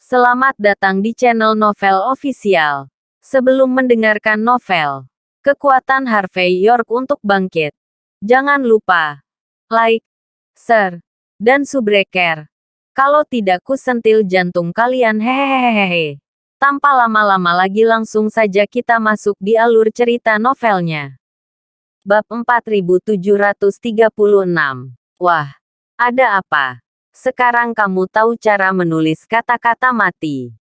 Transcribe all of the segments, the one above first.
Selamat datang di channel Novel Official. Sebelum mendengarkan novel, kekuatan Harvey York untuk bangkit. Jangan lupa like, share, dan subscribe. Kalau tidak kusentil jantung kalian hehehehe. Tanpa lama-lama lagi langsung saja kita masuk di alur cerita novelnya. Bab 4736. Wah, ada apa? Sekarang kamu tahu cara menulis kata-kata mati.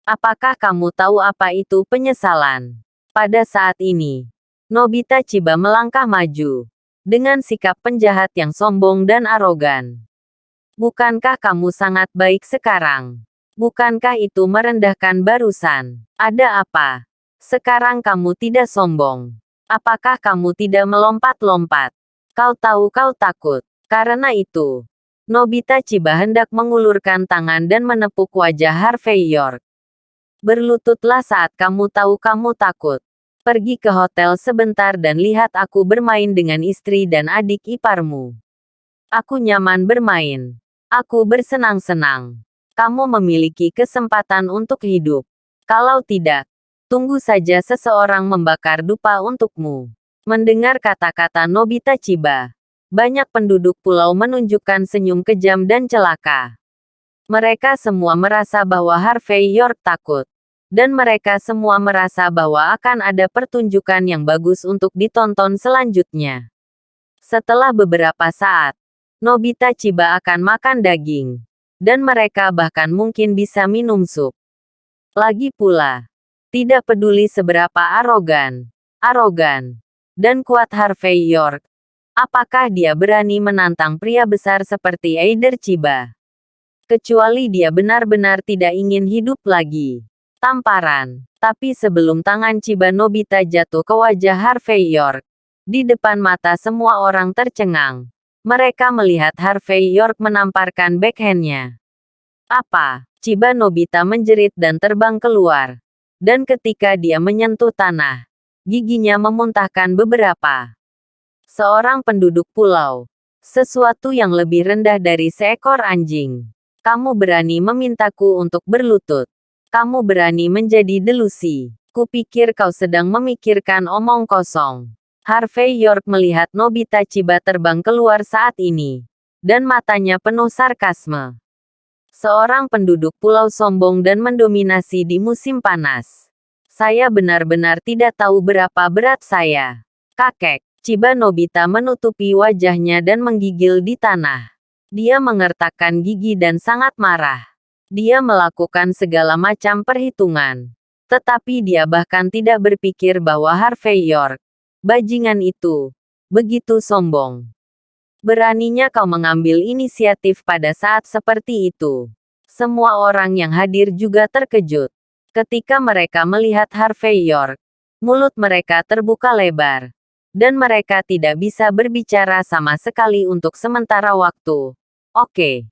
Apakah kamu tahu apa itu penyesalan? Pada saat ini, Nobita Chiba melangkah maju dengan sikap penjahat yang sombong dan arogan. Bukankah kamu sangat baik sekarang? Bukankah itu merendahkan barusan? Ada apa? Sekarang kamu tidak sombong. Apakah kamu tidak melompat-lompat? Kau tahu kau takut. Karena itu, Nobita Chiba hendak mengulurkan tangan dan menepuk wajah Harvey York. Berlututlah saat kamu tahu kamu takut. Pergi ke hotel sebentar dan lihat aku bermain dengan istri dan adik iparmu. Aku nyaman bermain. Aku bersenang-senang. Kamu memiliki kesempatan untuk hidup. Kalau tidak, tunggu saja seseorang membakar dupa untukmu. Mendengar kata-kata Nobita Chiba, banyak penduduk pulau menunjukkan senyum kejam dan celaka. Mereka semua merasa bahwa Harvey York takut. Dan mereka semua merasa bahwa akan ada pertunjukan yang bagus untuk ditonton selanjutnya. Setelah beberapa saat, Nobita Chiba akan makan daging. Dan mereka bahkan mungkin bisa minum sup. Lagi pula, tidak peduli seberapa arogan, dan kuat Harvey York, apakah dia berani menantang pria besar seperti Eider Chiba? Kecuali dia benar-benar tidak ingin hidup lagi. Tamparan. Tapi sebelum tangan Chiba Nobita jatuh ke wajah Harvey York, di depan mata semua orang tercengang. Mereka melihat Harvey York menamparkan backhand-nya. Apa? Chiba Nobita menjerit dan terbang keluar. Dan ketika dia menyentuh tanah, giginya memuntahkan beberapa. Seorang penduduk pulau. Sesuatu yang lebih rendah dari seekor anjing. Kamu berani memintaku untuk berlutut. Kamu berani menjadi delusi. Kupikir kau sedang memikirkan omong kosong. Harvey York melihat Nobita Chiba terbang keluar saat ini. Dan matanya penuh sarkasme. Seorang penduduk pulau sombong dan mendominasi di musim panas. Saya benar-benar tidak tahu berapa berat saya. Kakek. Chiba Nobita menutupi wajahnya dan menggigil di tanah. Dia mengertakkan gigi dan sangat marah. Dia melakukan segala macam perhitungan. Tetapi dia bahkan tidak berpikir bahwa Harvey York, bajingan itu, begitu sombong. Beraninya kau mengambil inisiatif pada saat seperti itu. Semua orang yang hadir juga terkejut. Ketika mereka melihat Harvey York, mulut mereka terbuka lebar. Dan mereka tidak bisa berbicara sama sekali untuk sementara waktu. Oke.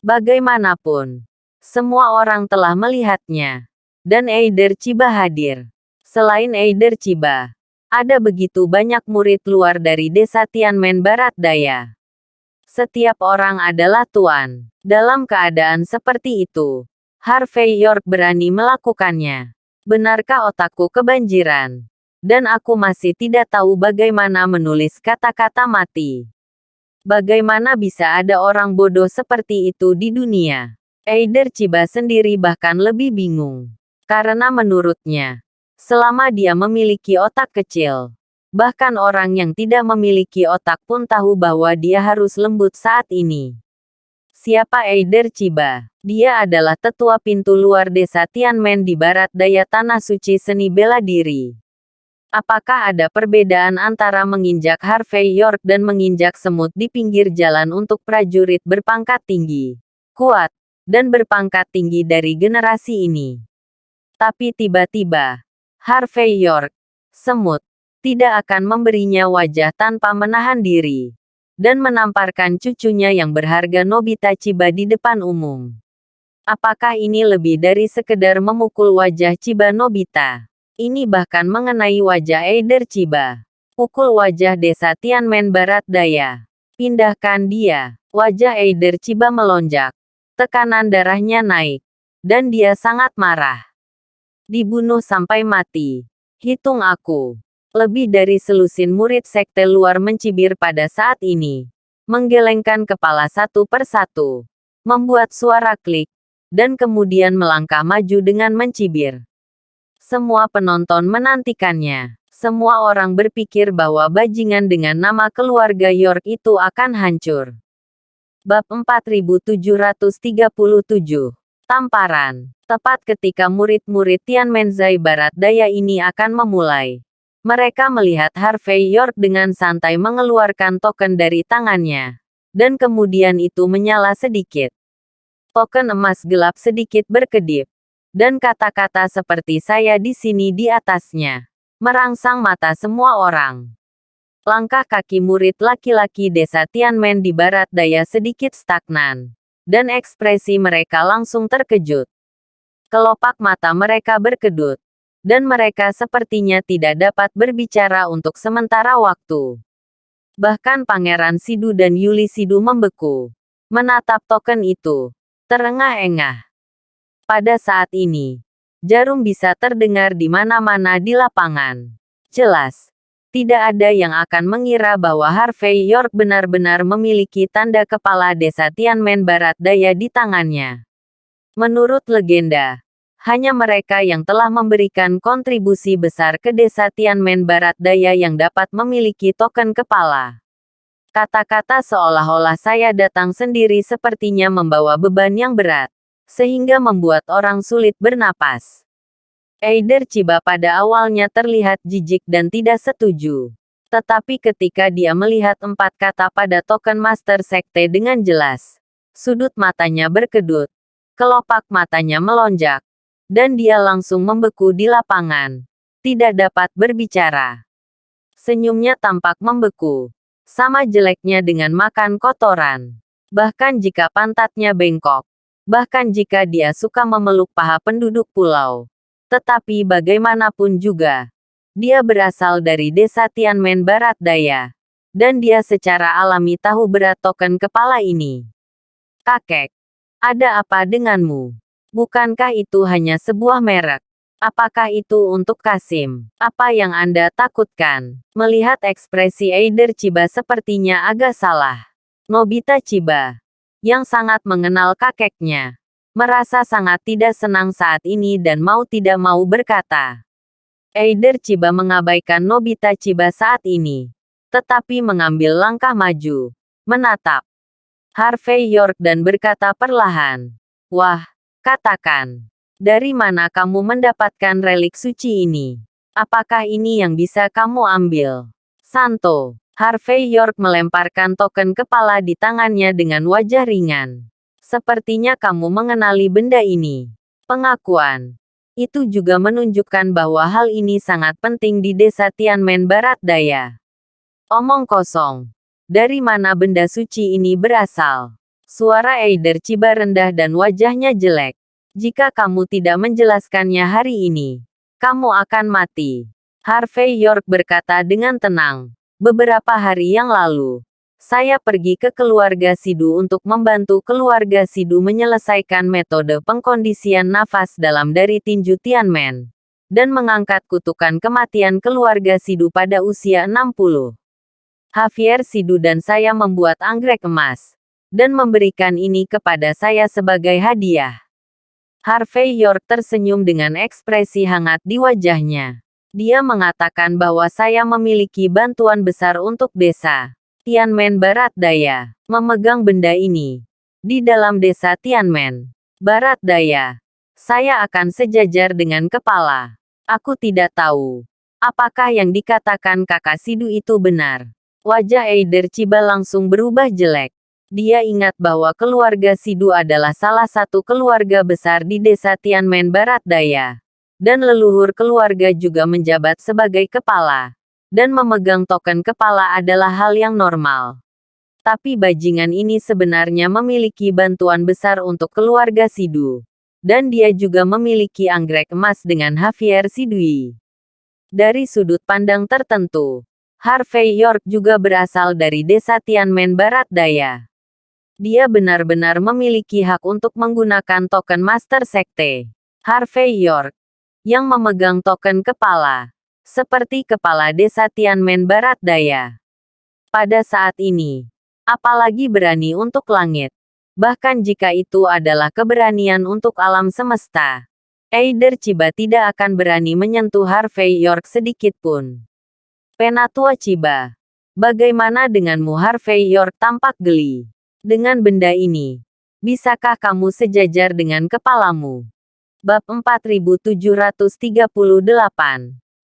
Bagaimanapun, semua orang telah melihatnya. Dan Eider Chiba hadir. Selain Eider Chiba, ada begitu banyak murid luar dari desa Tianmen Barat Daya. Setiap orang adalah tuan. Dalam keadaan seperti itu, Harvey York berani melakukannya. Benarkah otakku kebanjiran? Dan aku masih tidak tahu bagaimana menulis kata-kata mati. Bagaimana bisa ada orang bodoh seperti itu di dunia? Eider Chiba sendiri bahkan lebih bingung. Karena menurutnya, selama dia memiliki otak kecil, bahkan orang yang tidak memiliki otak pun tahu bahwa dia harus lembut saat ini. Siapa Eider Chiba? Dia adalah tetua pintu luar desa Tianmen di barat daya tanah suci seni bela diri. Apakah ada perbedaan antara menginjak Harvey York dan menginjak semut di pinggir jalan untuk prajurit berpangkat tinggi, kuat, dan berpangkat tinggi dari generasi ini? Tapi tiba-tiba, Harvey York, semut, tidak akan memberinya wajah tanpa menahan diri. Dan menamparkan cucunya yang berharga Nobita Chiba di depan umum. Apakah ini lebih dari sekedar memukul wajah Chiba Nobita? Ini bahkan mengenai wajah Eider Chiba. Pukul wajah desa Tianmen Barat Daya. Pindahkan dia. Wajah Eider Chiba melonjak. Tekanan darahnya naik. Dan dia sangat marah. Dibunuh sampai mati. Hitung aku. Lebih dari selusin murid sekte luar mencibir pada saat ini. Menggelengkan kepala satu persatu. Membuat suara klik. Dan kemudian melangkah maju dengan mencibir. Semua penonton menantikannya. Semua orang berpikir bahwa bajingan dengan nama keluarga York itu akan hancur. Bab 4737. Tamparan. Tepat ketika murid-murid Tianmenzai Barat Daya ini akan memulai. Mereka melihat Harvey York dengan santai mengeluarkan token dari tangannya. Dan kemudian itu menyala sedikit. Token emas gelap sedikit berkedip. Dan kata-kata seperti saya di sini di atasnya. Merangsang mata semua orang. Langkah kaki murid laki-laki desa Tianmen di barat daya sedikit stagnan. Dan ekspresi mereka langsung terkejut. Kelopak mata mereka berkedut. Dan mereka sepertinya tidak dapat berbicara untuk sementara waktu. Bahkan Pangeran Sidu dan Yuli Sidu membeku. Menatap token itu. Terengah-engah. Pada saat ini, jarum bisa terdengar di mana-mana di lapangan. Jelas. Tidak ada yang akan mengira bahwa Harvey York benar-benar memiliki tanda kepala desa Tianmen Barat Daya di tangannya. Menurut legenda, hanya mereka yang telah memberikan kontribusi besar ke desa Tianmen Barat Daya yang dapat memiliki token kepala. Kata-kata seolah-olah saya datang sendiri sepertinya membawa beban yang berat, sehingga membuat orang sulit bernapas. Eider Chiba pada awalnya terlihat jijik dan tidak setuju. Tetapi ketika dia melihat 4 kata pada token Master Sekte dengan jelas, sudut matanya berkedut, kelopak matanya melonjak, dan dia langsung membeku di lapangan. Tidak dapat berbicara. Senyumnya tampak membeku. Sama jeleknya dengan makan kotoran. Bahkan jika pantatnya bengkok. Bahkan jika dia suka memeluk paha penduduk pulau. Tetapi bagaimanapun juga, dia berasal dari desa Tianmen Barat Daya. Dan dia secara alami tahu berat token kepala ini. Kakek, ada apa denganmu? Bukankah itu hanya sebuah merek? Apakah itu untuk Kasim? Apa yang Anda takutkan? Melihat ekspresi Eider Chiba sepertinya agak salah. Nobita Chiba, yang sangat mengenal kakeknya, merasa sangat tidak senang saat ini dan mau tidak mau berkata. Eider Chiba mengabaikan Nobita Chiba saat ini. Tetapi mengambil langkah maju. Menatap Harvey York dan berkata perlahan. Wah, katakan. Dari mana kamu mendapatkan relik suci ini? Apakah ini yang bisa kamu ambil? Santo. Harvey York melemparkan token kepala di tangannya dengan wajah ringan. Sepertinya kamu mengenali benda ini. Pengakuan. Itu juga menunjukkan bahwa hal ini sangat penting di desa Tianmen Barat Daya. Omong kosong. Dari mana benda suci ini berasal? Suara Eider Chiba rendah dan wajahnya jelek. Jika kamu tidak menjelaskannya hari ini, kamu akan mati. Harvey York berkata dengan tenang. Beberapa hari yang lalu, saya pergi ke keluarga Sidu untuk membantu keluarga Sidu menyelesaikan metode pengkondisian nafas dalam dari tinju Tianmen. Dan mengangkat kutukan kematian keluarga Sidu pada usia 60. Javier Sidu dan saya membuat anggrek emas. Dan memberikan ini kepada saya sebagai hadiah. Harvey York tersenyum dengan ekspresi hangat di wajahnya. Dia mengatakan bahwa saya memiliki bantuan besar untuk desa Tianmen Barat Daya, memegang benda ini. Di dalam desa Tianmen Barat Daya, saya akan sejajar dengan kepala. Aku tidak tahu. Apakah yang dikatakan kakak Sidu itu benar? Wajah Eider Chiba langsung berubah jelek. Dia ingat bahwa keluarga Sidu adalah salah satu keluarga besar di desa Tianmen Barat Daya. Dan leluhur keluarga juga menjabat sebagai kepala. Dan memegang token kepala adalah hal yang normal. Tapi bajingan ini sebenarnya memiliki bantuan besar untuk keluarga Sidu. Dan dia juga memiliki anggrek emas dengan Javier Sidui. Dari sudut pandang tertentu, Harvey York juga berasal dari desa Tianmen Barat Daya. Dia benar-benar memiliki hak untuk menggunakan token Master Sekte. Harvey York, yang memegang token kepala, seperti kepala desa Tianmen Barat Daya. Pada saat ini, apalagi berani untuk langit. Bahkan jika itu adalah keberanian untuk alam semesta, Eider Chiba tidak akan berani menyentuh Harvey York sedikit pun. Penatua Chiba, bagaimana denganmu? Harvey York tampak geli. Dengan benda ini, bisakah kamu sejajar dengan kepalamu? Bab 4738.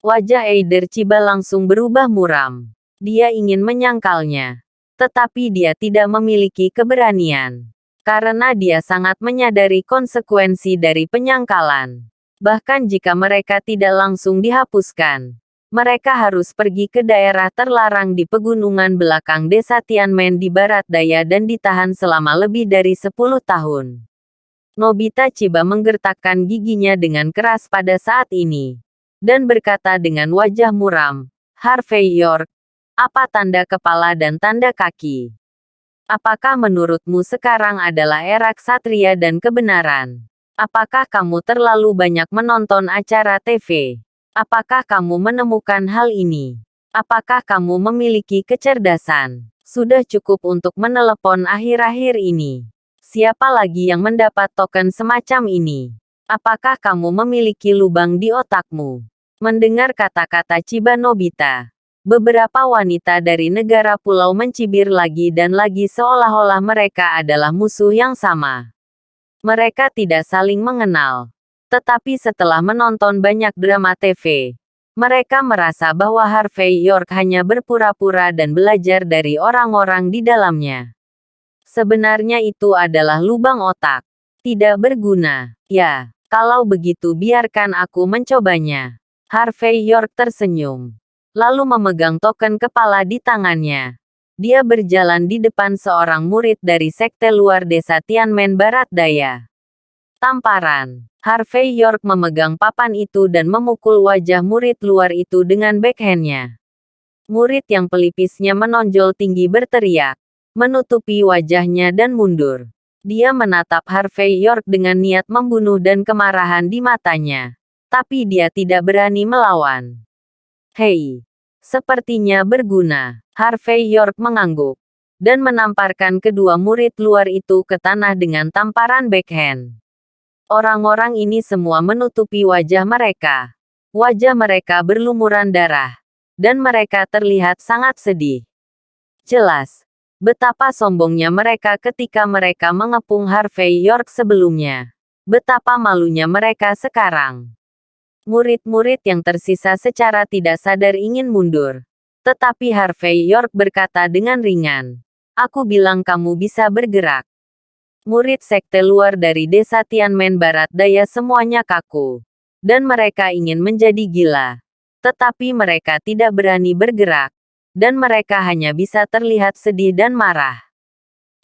Wajah Eider Chiba langsung berubah muram. Dia ingin menyangkalnya, tetapi dia tidak memiliki keberanian. Karena dia sangat menyadari konsekuensi dari penyangkalan. Bahkan jika mereka tidak langsung dihapuskan, mereka harus pergi ke daerah terlarang di pegunungan belakang desa Tianmen di Barat Daya dan ditahan selama lebih dari 10 tahun. Nobita Chiba menggertakkan giginya dengan keras pada saat ini. Dan berkata dengan wajah muram, Harvey York, apa tanda kepala dan tanda kaki? Apakah menurutmu sekarang adalah era ksatria dan kebenaran? Apakah kamu terlalu banyak menonton acara TV? Apakah kamu menemukan hal ini? Apakah kamu memiliki kecerdasan? Sudah cukup untuk menelepon akhir-akhir ini. Siapa lagi yang mendapat token semacam ini? Apakah kamu memiliki lubang di otakmu? Mendengar kata-kata Chiba Nobita, beberapa wanita dari negara pulau mencibir lagi dan lagi seolah-olah mereka adalah musuh yang sama. Mereka tidak saling mengenal. Tetapi setelah menonton banyak drama TV, mereka merasa bahwa Harvey York hanya berpura-pura dan belajar dari orang-orang di dalamnya. Sebenarnya itu adalah lubang otak. Tidak berguna. Ya, kalau begitu biarkan aku mencobanya. Harvey York tersenyum. Lalu memegang token kepala di tangannya. Dia berjalan di depan seorang murid dari sekte luar desa Tianmen Barat Daya. Tamparan. Harvey York memegang papan itu dan memukul wajah murid luar itu dengan backhandnya. Murid yang pelipisnya menonjol tinggi berteriak, menutupi wajahnya dan mundur. Dia menatap Harvey York dengan niat membunuh dan kemarahan di matanya. Tapi dia tidak berani melawan. Hei, sepertinya berguna. Harvey York mengangguk dan menamparkan kedua murid luar itu ke tanah dengan tamparan backhand. Orang-orang ini semua menutupi wajah mereka. Wajah mereka berlumuran darah. Dan mereka terlihat sangat sedih. Jelas, betapa sombongnya mereka ketika mereka mengepung Harvey York sebelumnya. Betapa malunya mereka sekarang. Murid-murid yang tersisa secara tidak sadar ingin mundur. Tetapi Harvey York berkata dengan ringan, "Aku bilang kamu bisa bergerak." Murid sekte luar dari desa Tianmen Barat Daya semuanya kaku. Dan mereka ingin menjadi gila. Tetapi mereka tidak berani bergerak. Dan mereka hanya bisa terlihat sedih dan marah.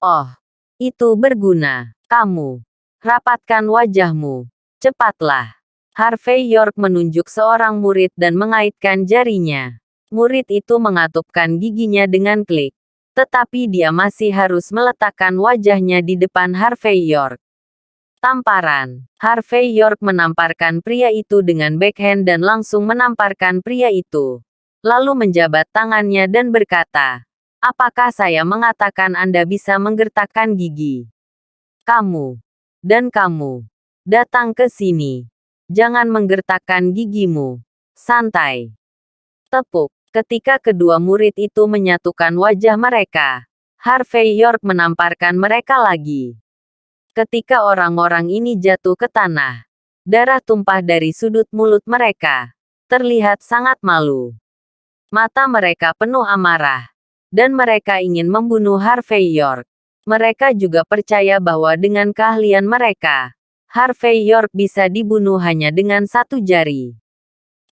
Oh, itu berguna. Kamu. Rapatkan wajahmu. Cepatlah. Harvey York menunjuk seorang murid dan mengaitkan jarinya. Murid itu mengatupkan giginya dengan klik. Tetapi dia masih harus meletakkan wajahnya di depan Harvey York. Tamparan. Harvey York menamparkan pria itu dengan backhand dan langsung menamparkan pria itu. Lalu menjabat tangannya dan berkata, "Apakah saya mengatakan Anda bisa menggertakkan gigi? Kamu. Dan kamu. Datang ke sini. Jangan menggertakkan gigimu. Santai." Tepuk. Ketika kedua murid itu menyatukan wajah mereka, Harvey York menamparkan mereka lagi. Ketika orang-orang ini jatuh ke tanah, darah tumpah dari sudut mulut mereka. Terlihat sangat malu. Mata mereka penuh amarah. Dan mereka ingin membunuh Harvey York. Mereka juga percaya bahwa dengan keahlian mereka, Harvey York bisa dibunuh hanya dengan satu jari.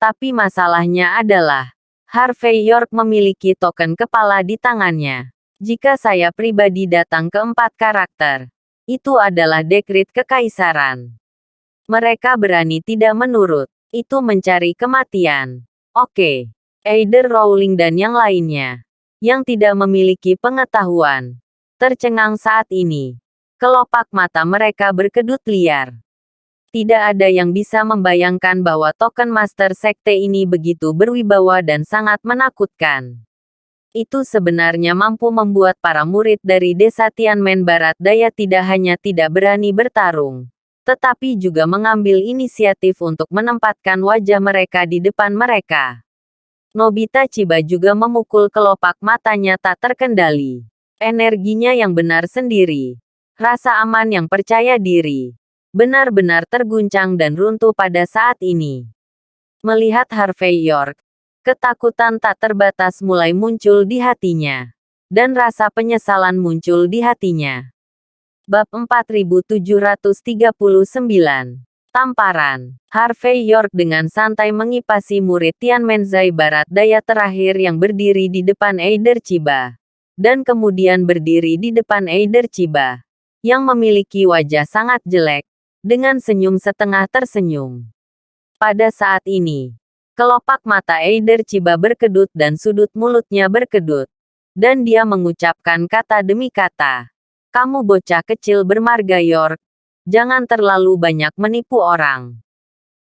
Tapi masalahnya adalah, Harvey York memiliki token kepala di tangannya. Jika saya pribadi datang ke 4 karakter, itu adalah dekrit kekaisaran. Mereka berani tidak menurut. Itu mencari kematian. Oke. Eider Rowling dan yang lainnya. Yang tidak memiliki pengetahuan. tercengang saat ini. Kelopak mata mereka berkedut liar. Tidak ada yang bisa membayangkan bahwa token Master Sekte ini begitu berwibawa dan sangat menakutkan. Itu sebenarnya mampu membuat para murid dari desa Tianmen Barat Daya tidak hanya tidak berani bertarung, tetapi juga mengambil inisiatif untuk menempatkan wajah mereka di depan mereka. Nobita Chiba juga memukul kelopak matanya tak terkendali. Energinya yang benar sendiri. Rasa aman yang percaya diri. Benar-benar terguncang dan runtuh pada saat ini. Melihat Harvey York, ketakutan tak terbatas mulai muncul di hatinya. Dan rasa penyesalan muncul di hatinya. Bab 4739. Tamparan. Harvey York dengan santai mengipasi murid Tianmenzai Barat Daya terakhir yang berdiri di depan Eider Chiba. Dan kemudian berdiri di depan Eider Chiba. Yang memiliki wajah sangat jelek. Dengan senyum setengah tersenyum. Pada saat ini, kelopak mata Eider Chiba berkedut dan sudut mulutnya berkedut. Dan dia mengucapkan kata demi kata. Kamu bocah kecil bermarga York. Jangan terlalu banyak menipu orang.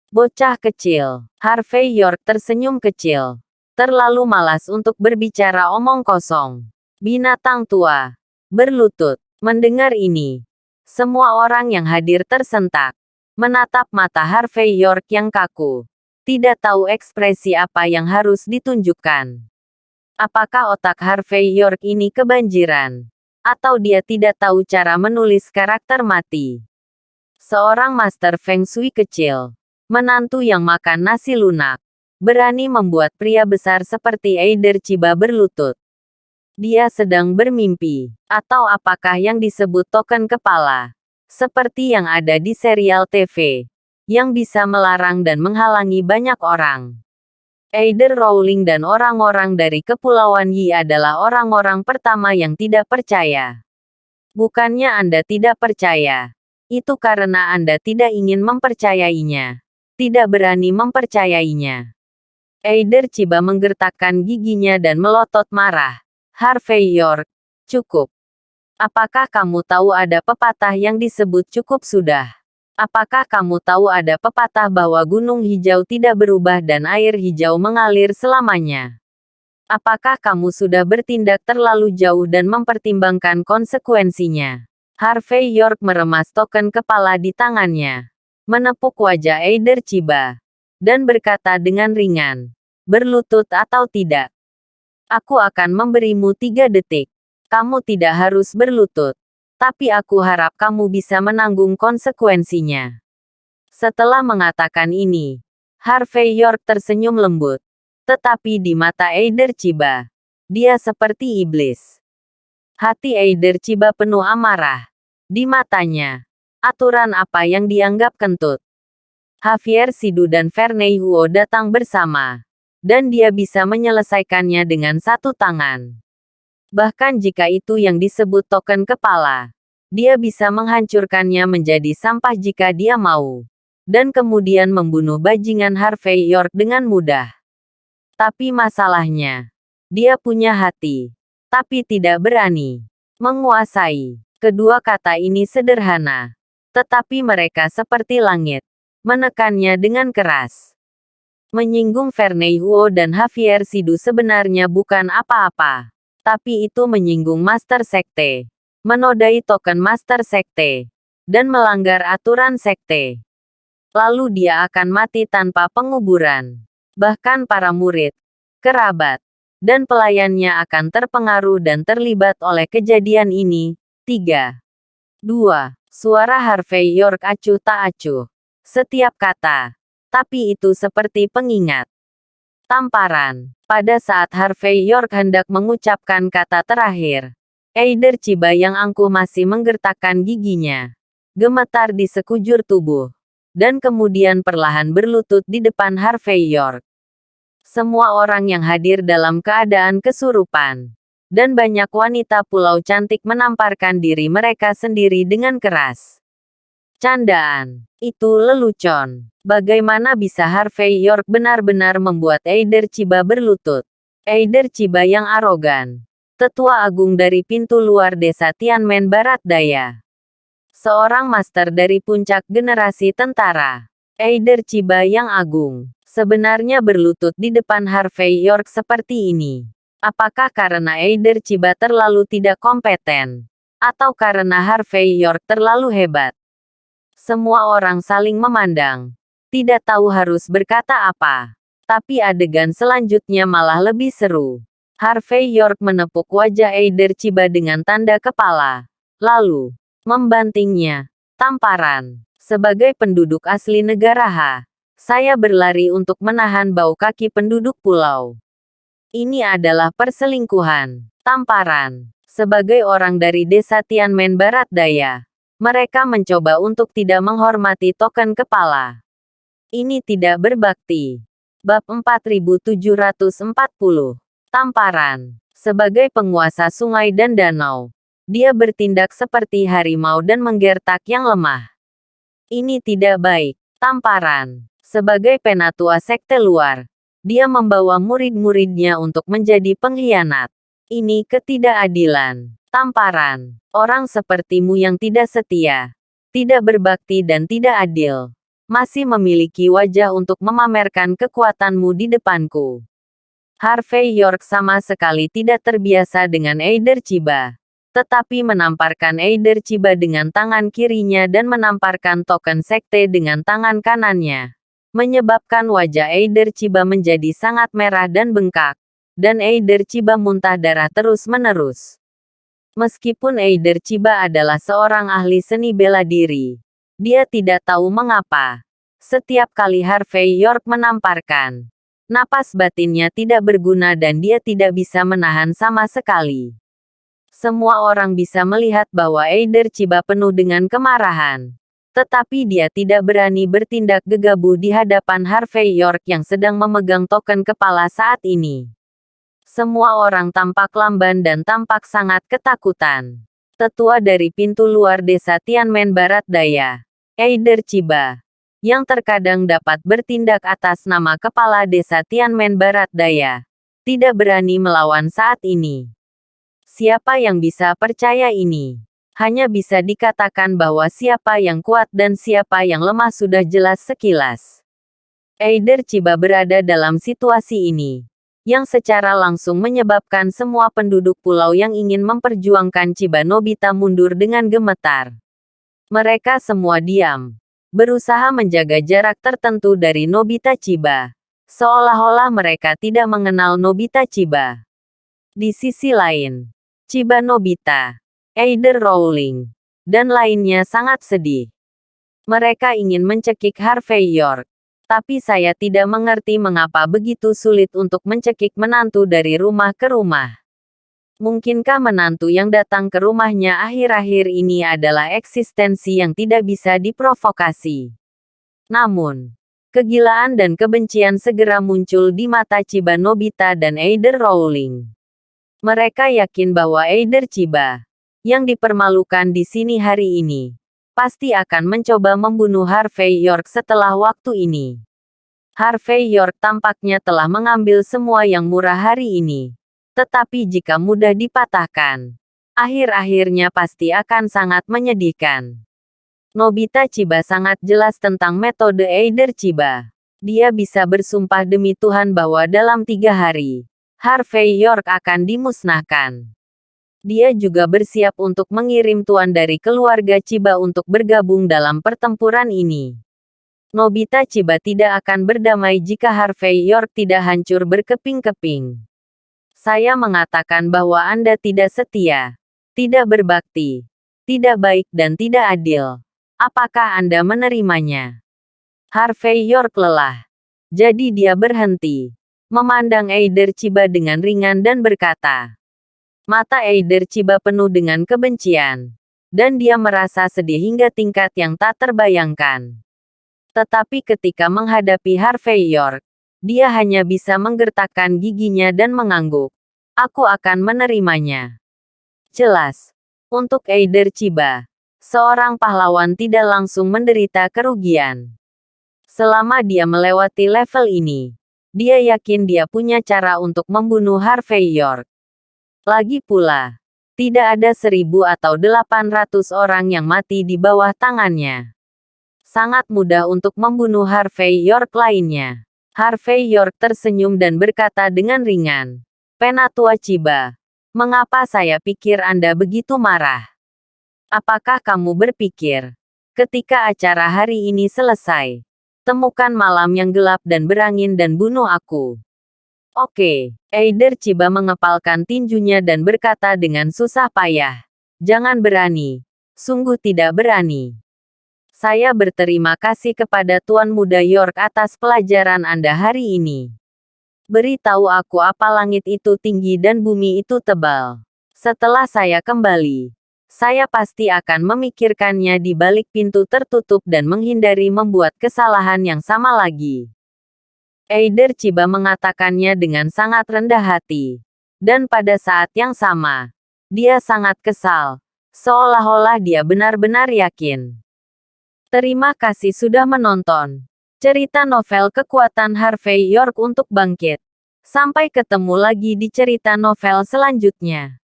Bocah kecil. Harvey York tersenyum kecil. Terlalu malas untuk berbicara omong kosong. Binatang tua. Berlutut. Mendengar ini. Semua orang yang hadir tersentak. Menatap mata Harvey York yang kaku. Tidak tahu ekspresi apa yang harus ditunjukkan. Apakah otak Harvey York ini kebanjiran? Atau dia tidak tahu cara menulis karakter mati? Seorang master Feng Shui kecil. Menantu yang makan nasi lunak. Berani membuat pria besar seperti Eider Chiba berlutut. Dia sedang bermimpi. Atau apakah yang disebut token kepala? Seperti yang ada di serial TV. Yang bisa melarang dan menghalangi banyak orang. Eider Rowling dan orang-orang dari Kepulauan Yi adalah orang-orang pertama yang tidak percaya. Bukannya Anda tidak percaya. Itu karena Anda tidak ingin mempercayainya. Tidak berani mempercayainya. Eider Chiba menggertakkan giginya dan melotot marah. Harvey York, cukup. Apakah kamu tahu ada pepatah yang disebut cukup sudah? Apakah kamu tahu ada pepatah bahwa gunung hijau tidak berubah dan air hijau mengalir selamanya? Apakah kamu sudah bertindak terlalu jauh dan mempertimbangkan konsekuensinya? Harvey York meremas token kepala di tangannya. Menepuk wajah Eider Chiba. Dan berkata dengan ringan. Berlutut atau tidak? Aku akan memberimu 3 detik. Kamu tidak harus berlutut. Tapi aku harap kamu bisa menanggung konsekuensinya. Setelah mengatakan ini, Harvey York tersenyum lembut. Tetapi di mata Eider Chiba, dia seperti iblis. Hati Eider Chiba penuh amarah. Di matanya, aturan apa yang dianggap kentut. Javier Sidu dan Vernei Huo datang bersama. Dan dia bisa menyelesaikannya dengan satu tangan. Bahkan jika itu yang disebut token kepala, dia bisa menghancurkannya menjadi sampah jika dia mau. Dan kemudian membunuh bajingan Harvey York dengan mudah. Tapi masalahnya, dia punya hati. Tapi tidak berani menguasai. Kedua kata ini sederhana. Tetapi mereka seperti langit. Menekannya dengan keras. Menyinggung Vernei Huo dan Javier Sidu sebenarnya bukan apa-apa. Tapi itu menyinggung Master Sekte. Menodai token Master Sekte. Dan melanggar aturan Sekte. Lalu dia akan mati tanpa penguburan. Bahkan para murid, kerabat, dan pelayannya akan terpengaruh dan terlibat oleh kejadian ini. 3. 2. Suara Harvey York acuh tak acuh. Setiap kata. Tapi itu seperti pengingat. Tamparan. Pada saat Harvey York hendak mengucapkan kata terakhir, Eider Chiba yang angkuh masih menggertakkan giginya. Gemetar di sekujur tubuh. Dan kemudian perlahan berlutut di depan Harvey York. Semua orang yang hadir dalam keadaan kesurupan. Dan banyak wanita pulau cantik menamparkan diri mereka sendiri dengan keras. Candaan. Itu lelucon. Bagaimana bisa Harvey York benar-benar membuat Eider Chiba berlutut? Eider Chiba yang arogan. Tetua Agung dari pintu luar desa Tianmen Barat Daya. Seorang master dari puncak generasi tentara. Eider Chiba yang agung. Sebenarnya berlutut di depan Harvey York seperti ini. Apakah karena Eider Chiba terlalu tidak kompeten? Atau karena Harvey York terlalu hebat? Semua orang saling memandang. Tidak tahu harus berkata apa. Tapi adegan selanjutnya malah lebih seru. Harvey York menepuk wajah Eider Chiba dengan tanda kepala. Lalu, membantingnya. Tamparan. Sebagai penduduk asli negara H, saya berlari untuk menahan bau kaki penduduk pulau. Ini adalah perselingkuhan. Tamparan. Sebagai orang dari desa Tianmen Barat Daya, mereka mencoba untuk tidak menghormati token kepala. Ini tidak berbakti. Bab 4740. Tamparan. Sebagai penguasa sungai dan danau, dia bertindak seperti harimau dan menggertak yang lemah. Ini tidak baik. Tamparan. Sebagai penatua sekte luar, dia membawa murid-muridnya untuk menjadi pengkhianat. Ini ketidakadilan. Tamparan. Orang sepertimu yang tidak setia, tidak berbakti dan tidak adil, masih memiliki wajah untuk memamerkan kekuatanmu di depanku. Harvey York sama sekali tidak terbiasa dengan Eider Chiba. Tetapi menamparkan Eider Chiba dengan tangan kirinya dan menamparkan token sekte dengan tangan kanannya, menyebabkan wajah Eider Chiba menjadi sangat merah dan bengkak, dan Eider Chiba muntah darah terus-menerus. Meskipun Eider Chiba adalah seorang ahli seni bela diri, dia tidak tahu mengapa. Setiap kali Harvey York menamparkan, napas batinnya tidak berguna dan dia tidak bisa menahan sama sekali. Semua orang bisa melihat bahwa Eider Chiba penuh dengan kemarahan. Tetapi dia tidak berani bertindak gegabah di hadapan Harvey York yang sedang memegang token kepala saat ini. Semua orang tampak lamban dan tampak sangat ketakutan. Tetua dari pintu luar desa Tianmen Barat Daya, Eider Chiba, yang terkadang dapat bertindak atas nama kepala desa Tianmen Barat Daya, tidak berani melawan saat ini. Siapa yang bisa percaya ini? Hanya bisa dikatakan bahwa siapa yang kuat dan siapa yang lemah sudah jelas sekilas. Eider Chiba berada dalam situasi ini, yang secara langsung menyebabkan semua penduduk pulau yang ingin memperjuangkan Chiba Nobita mundur dengan gemetar. Mereka semua diam, berusaha menjaga jarak tertentu dari Nobita Chiba, seolah-olah mereka tidak mengenal Nobita Chiba. Di sisi lain, Chiba Nobita, Eider Rowling, dan lainnya sangat sedih. Mereka ingin mencekik Harvey York, tapi saya tidak mengerti mengapa begitu sulit untuk mencekik menantu dari rumah ke rumah. Mungkinkah menantu yang datang ke rumahnya akhir-akhir ini adalah eksistensi yang tidak bisa diprovokasi? Namun, kegilaan dan kebencian segera muncul di mata Chiba Nobita dan Eider Rowling. Mereka yakin bahwa Eider Chiba, yang dipermalukan di sini hari ini, pasti akan mencoba membunuh Harvey York setelah waktu ini. Harvey York tampaknya telah mengambil semua yang murah hari ini. Tetapi jika mudah dipatahkan, akhir-akhirnya pasti akan sangat menyedihkan. Nobita Chiba sangat jelas tentang metode Eider Chiba. Dia bisa bersumpah demi Tuhan bahwa dalam 3 hari, Harvey York akan dimusnahkan. Dia juga bersiap untuk mengirim tuan dari keluarga Chiba untuk bergabung dalam pertempuran ini. Nobita Chiba tidak akan berdamai jika Harvey York tidak hancur berkeping-keping. Saya mengatakan bahwa Anda tidak setia, tidak berbakti, tidak baik dan tidak adil. Apakah Anda menerimanya? Harvey York lelah. Jadi dia berhenti, memandang Eider Chiba dengan ringan dan berkata. Mata Eider Chiba penuh dengan kebencian, dan dia merasa sedih hingga tingkat yang tak terbayangkan. Tetapi ketika menghadapi Harvey York, dia hanya bisa menggertakkan giginya dan mengangguk. Aku akan menerimanya. Jelas, untuk Eider Chiba, seorang pahlawan tidak langsung menderita kerugian. Selama dia melewati level ini, dia yakin dia punya cara untuk membunuh Harvey York. Lagi pula, tidak ada 1.000 atau 800 orang yang mati di bawah tangannya. Sangat mudah untuk membunuh Harvey York lainnya. Harvey York tersenyum dan berkata dengan ringan, "Penatua Chiba, mengapa saya pikir Anda begitu marah? Apakah kamu berpikir, ketika acara hari ini selesai, temukan malam yang gelap dan berangin dan bunuh aku?" Oke, Eider Chiba mengepalkan tinjunya dan berkata dengan susah payah, "Jangan berani. Sungguh tidak berani. Saya berterima kasih kepada Tuan Muda York atas pelajaran Anda hari ini. Beritahu aku apa langit itu tinggi dan bumi itu tebal. Setelah saya kembali, saya pasti akan memikirkannya di balik pintu tertutup dan menghindari membuat kesalahan yang sama lagi." Eider Chiba mengatakannya dengan sangat rendah hati. Dan pada saat yang sama, dia sangat kesal, seolah-olah dia benar-benar yakin. Terima kasih sudah menonton cerita novel Kekuatan Harvey York untuk Bangkit. Sampai ketemu lagi di cerita novel selanjutnya.